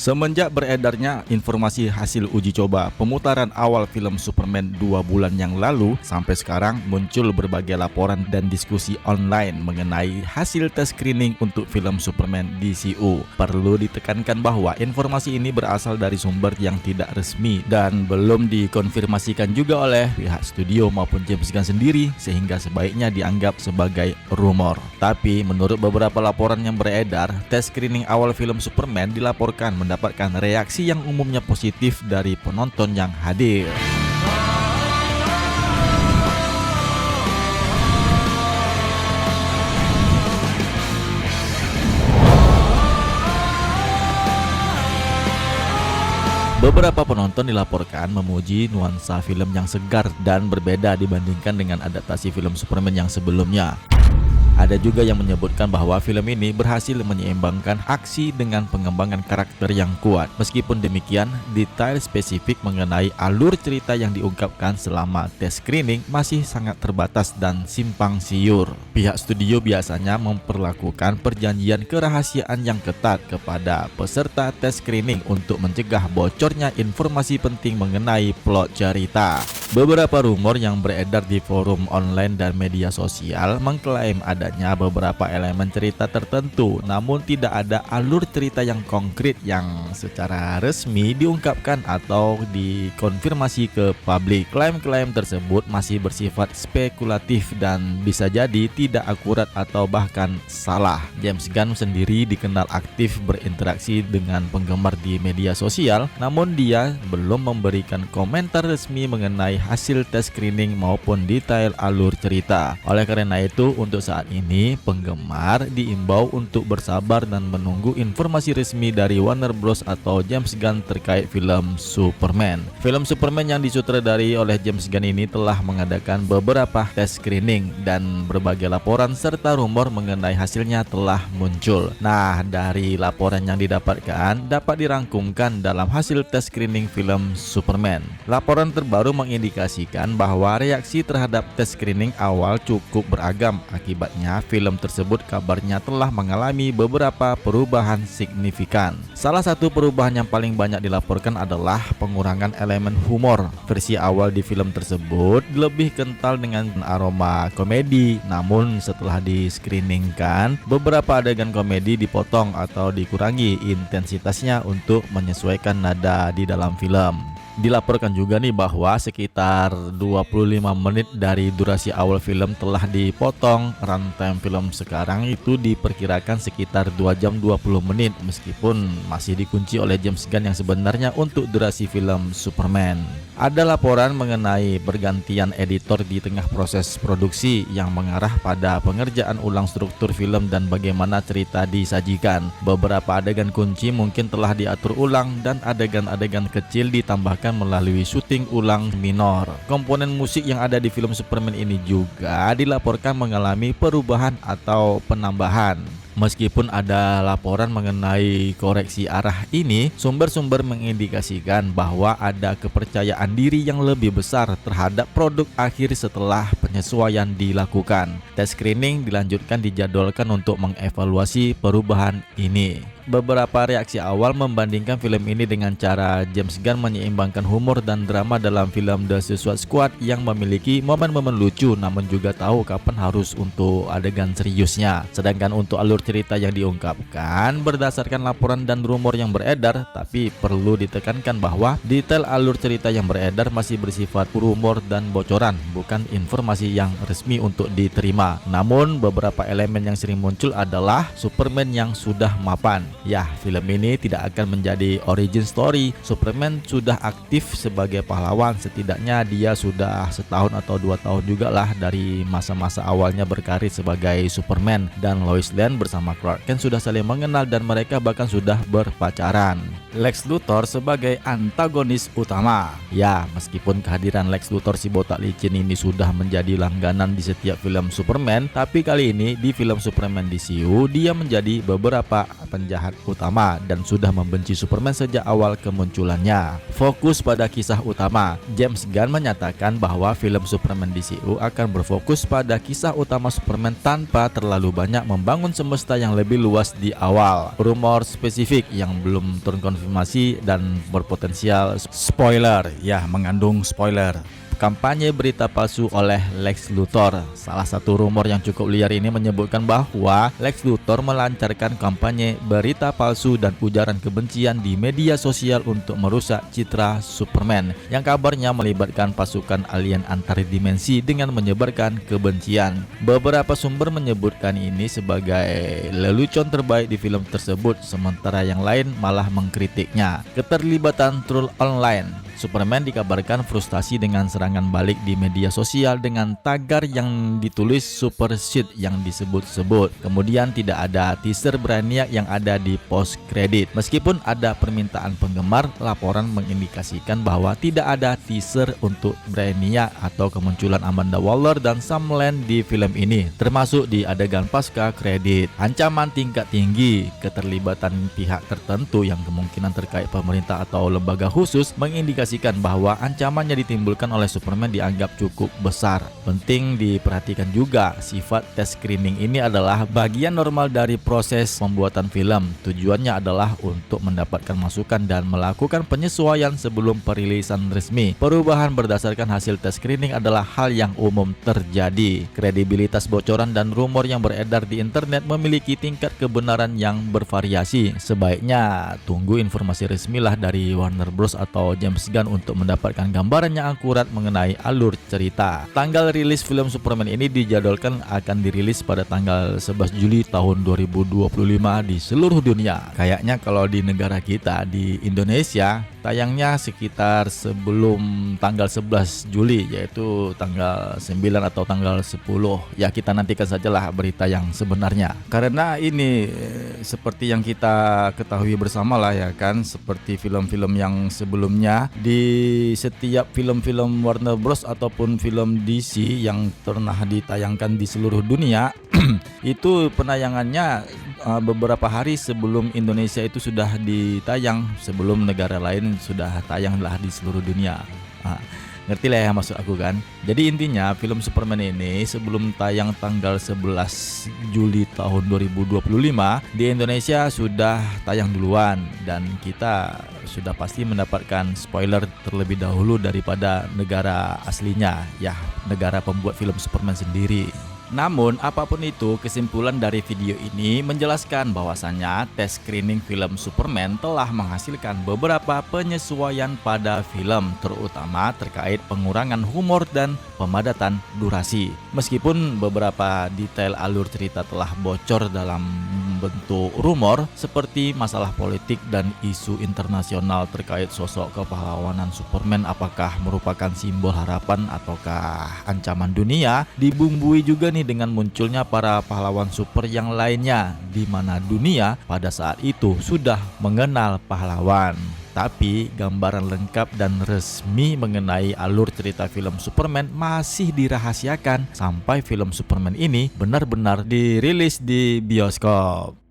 Semenjak beredarnya informasi hasil uji coba pemutaran awal film Superman 2 bulan yang lalu, sampai sekarang muncul berbagai laporan dan diskusi online mengenai hasil tes screening untuk film Superman DCU. Perlu ditekankan bahwa informasi ini berasal dari sumber yang tidak resmi dan belum dikonfirmasikan juga oleh pihak studio maupun James Gunn sendiri, sehingga sebaiknya dianggap sebagai rumor. Tapi menurut beberapa laporan yang beredar, tes screening awal film Superman dilaporkan mendapatkan reaksi yang umumnya positif dari penonton yang hadir. Beberapa penonton dilaporkan memuji nuansa film yang segar dan berbeda dibandingkan dengan adaptasi film Superman yang sebelumnya. Ada juga yang menyebutkan bahwa film ini berhasil menyeimbangkan aksi dengan pengembangan karakter yang kuat. Meskipun demikian, detail spesifik mengenai alur cerita yang diungkapkan selama tes screening masih sangat terbatas dan simpang siur. Pihak studio biasanya memperlakukan perjanjian kerahasiaan yang ketat kepada peserta tes screening untuk mencegah bocornya informasi penting mengenai plot cerita. Beberapa rumor yang beredar di forum online dan media sosial mengklaim adanya beberapa elemen cerita tertentu, namun tidak ada alur cerita yang konkret yang secara resmi diungkapkan atau dikonfirmasi ke publik. Klaim-klaim tersebut masih bersifat spekulatif dan bisa jadi tidak akurat atau bahkan salah. James Gunn sendiri dikenal aktif berinteraksi dengan penggemar di media sosial, namun dia belum memberikan komentar resmi mengenai hasil tes screening maupun detail alur cerita. Oleh karena itu, untuk saat ini penggemar diimbau untuk bersabar dan menunggu informasi resmi dari Warner Bros atau James Gunn terkait film Superman. Film Superman yang disutradari oleh James Gunn ini telah mengadakan beberapa tes screening dan berbagai laporan serta rumor mengenai hasilnya telah muncul. Nah, dari laporan yang didapatkan dapat dirangkumkan dalam hasil tes screening film Superman. Laporan terbaru mengindikasikan bahwa reaksi terhadap tes screening awal cukup beragam. Akibatnya, film tersebut kabarnya telah mengalami beberapa perubahan signifikan. Salah satu perubahan yang paling banyak dilaporkan adalah pengurangan elemen humor. Versi awal di film tersebut lebih kental dengan aroma komedi, namun setelah di-screeningkan, beberapa adegan komedi dipotong atau dikurangi intensitasnya untuk menyesuaikan nada di dalam film. Dilaporkan juga nih bahwa sekitar 25 menit dari durasi awal film telah dipotong. Runtime film sekarang itu diperkirakan sekitar 2 jam 20 menit, meskipun masih dikunci oleh James Gunn yang sebenarnya untuk durasi film Superman. Ada laporan mengenai pergantian editor di tengah proses produksi yang mengarah pada pengerjaan ulang struktur film dan bagaimana cerita disajikan. Beberapa adegan kunci mungkin telah diatur ulang dan adegan-adegan kecil ditambahkan melalui syuting ulang minor. Komponen musik yang ada di film Superman ini juga dilaporkan mengalami perubahan atau penambahan. Meskipun ada laporan mengenai koreksi arah ini, sumber-sumber mengindikasikan bahwa ada kepercayaan diri yang lebih besar terhadap produk akhir setelah penyesuaian dilakukan. Tes screening dilanjutkan dijadwalkan untuk mengevaluasi perubahan ini. Beberapa reaksi awal membandingkan film ini dengan cara James Gunn menyeimbangkan humor dan drama dalam film The Suicide Squad yang memiliki momen-momen lucu namun juga tahu kapan harus untuk adegan seriusnya. Sedangkan untuk alur cerita yang diungkapkan berdasarkan laporan dan rumor yang beredar, tapi perlu ditekankan bahwa detail alur cerita yang beredar masih bersifat rumor dan bocoran, bukan informasi yang resmi untuk diterima. Namun beberapa elemen yang sering muncul adalah Superman yang sudah mapan. Ya, film ini tidak akan menjadi origin story. Superman sudah aktif sebagai pahlawan, setidaknya dia sudah setahun atau 2 tahun juga lah dari masa-masa awalnya berkarir sebagai Superman, dan Lois Lane bersama Clark Kent sudah saling mengenal dan mereka bahkan sudah berpacaran. Lex Luthor sebagai antagonis utama. Ya, meskipun kehadiran Lex Luthor si botak licin ini sudah menjadi langganan di setiap film Superman, tapi kali ini di film Superman DCU dia menjadi beberapa penjahat utama dan sudah membenci Superman sejak awal kemunculannya. Fokus pada kisah utama. James Gunn menyatakan bahwa film Superman DCU akan berfokus pada kisah utama Superman tanpa terlalu banyak membangun semesta yang lebih luas di awal. Rumor spesifik yang belum terkonfirmasi misinformasi dan berpotensial spoiler, ya mengandung spoiler. Kampanye berita palsu oleh Lex Luthor. Salah satu rumor yang cukup liar ini menyebutkan bahwa Lex Luthor melancarkan kampanye berita palsu dan ujaran kebencian di media sosial untuk merusak citra Superman yang kabarnya melibatkan pasukan alien antar dimensi dengan menyebarkan kebencian. Beberapa sumber menyebutkan ini sebagai lelucon terbaik di film tersebut, sementara yang lain malah mengkritiknya. Keterlibatan troll online. Superman dikabarkan frustasi dengan serangan balik di media sosial dengan tagar yang ditulis Super Shit yang disebut-sebut. Kemudian tidak ada teaser Brainiac yang ada di post kredit. Meskipun ada permintaan penggemar, laporan mengindikasikan bahwa tidak ada teaser untuk Brainiac atau kemunculan Amanda Waller dan Sam Land di film ini, termasuk di adegan pasca kredit. Ancaman tingkat tinggi, keterlibatan pihak tertentu yang kemungkinan terkait pemerintah atau lembaga khusus mengindikasikan bahwa ancaman yang ditimbulkan oleh Superman dianggap cukup besar. Penting diperhatikan juga, sifat tes screening ini adalah bagian normal dari proses pembuatan film. Tujuannya adalah untuk mendapatkan masukan dan melakukan penyesuaian sebelum perilisan resmi. Perubahan berdasarkan hasil tes screening adalah hal yang umum terjadi. Kredibilitas bocoran dan rumor yang beredar di internet memiliki tingkat kebenaran yang bervariasi. Sebaiknya tunggu informasi resmilah dari Warner Bros atau James Gunn untuk mendapatkan gambaran yang akurat mengenai alur cerita. Tanggal rilis film Superman ini dijadwalkan akan dirilis pada tanggal 11 Juli tahun 2025 di seluruh dunia. Kayaknya kalau di negara kita, di Indonesia, tayangnya sekitar sebelum tanggal 11 Juli, yaitu tanggal 9 atau tanggal 10. Ya, kita nantikan sajalah berita yang sebenarnya. Karena ini seperti yang kita ketahui bersama lah ya kan, seperti film-film yang sebelumnya, di setiap film-film Warner Bros ataupun film DC yang pernah ditayangkan di seluruh dunia itu penayangannya beberapa hari sebelum Indonesia itu sudah ditayang, sebelum negara lain sudah tayang lah di seluruh dunia. Ngerti lah ya maksud aku kan. Jadi intinya film Superman ini sebelum tayang tanggal 11 Juli tahun 2025 di Indonesia sudah tayang duluan, dan kita sudah pasti mendapatkan spoiler terlebih dahulu daripada negara aslinya, ya negara pembuat film Superman sendiri. Namun apapun itu, kesimpulan dari video ini menjelaskan bahwasannya tes screening film Superman telah menghasilkan beberapa penyesuaian pada film, terutama terkait pengurangan humor dan pemadatan durasi. Meskipun beberapa detail alur cerita telah bocor dalam bentuk rumor seperti masalah politik dan isu internasional terkait sosok kepahlawanan Superman, apakah merupakan simbol harapan ataukah ancaman dunia, dibumbui juga nih dengan munculnya para pahlawan super yang lainnya, di mana dunia pada saat itu sudah mengenal pahlawan. Tapi gambaran lengkap dan resmi mengenai alur cerita film Superman masih dirahasiakan sampai film Superman ini benar-benar dirilis di bioskop.